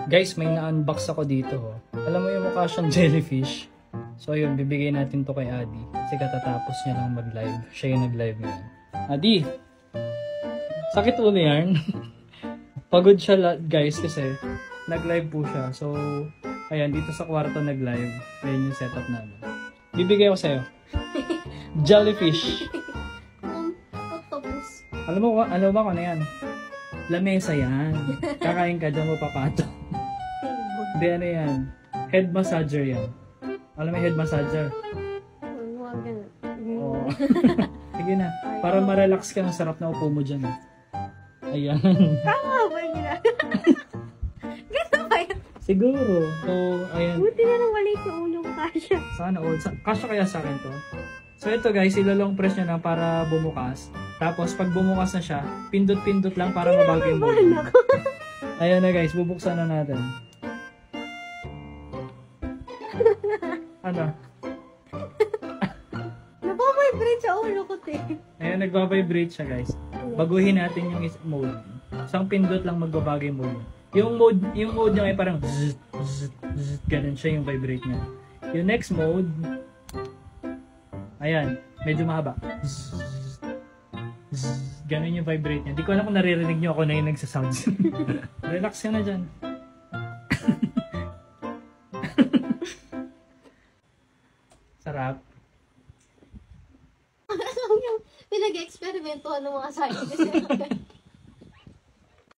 Guys, may na-unbox ako dito. Oh. Alam mo yung mukha siyang jellyfish. So yun, bibigay natin to kay Adi. Kasi katatapos niya lang mag-live. Siya yung nag-live ngayon. Adi! Sakit ulo yan. Pagod siya guys kasi nag-live po siya. So, ayan, dito sa kwarto nag-live. Ayan yung setup namin. Bibigay ko sa'yo. Jellyfish. Octopus. Alam ba kung ano yan? Lamesa yan. Kakain ka dyan mo papato. Hindi, ano yan? Head massager yan. Alam mo head massager? Oo. Sige na. Para ma-relax ka, sarap na upo mo dyan. Ayan. Tama ba yung ginagawa? Gano'n ba yun? Siguro. So, ayan. Buti na lang maliit yung ulo ko kasya. Sana all. Kasya kaya sa akin to. So ito guys, ilalong press nyo na para bumukas. Tapos pag bumukas na siya, pindot-pindot lang para mabago yung mold. Ayan na guys, bubuksan na natin. Ano? Napavibrate sa ulo ko, te. Ayan, nagbabibrate siya guys. Baguhin natin yung mode. Isang pindot lang magbabago yung mode. Yung mode niya ay parang zzz, zzz, zzz, ganun siya yung vibrate niya. Yung next mode, ayan, medyo mahaba. Zzz, zzz, ganun yung vibrate niya. Di ko alam kung naririnig niyo ako na yung nagsasounds. Relax ka na dyan. Sarap. Alam yung pinag-experimentuhan ng mga scientists.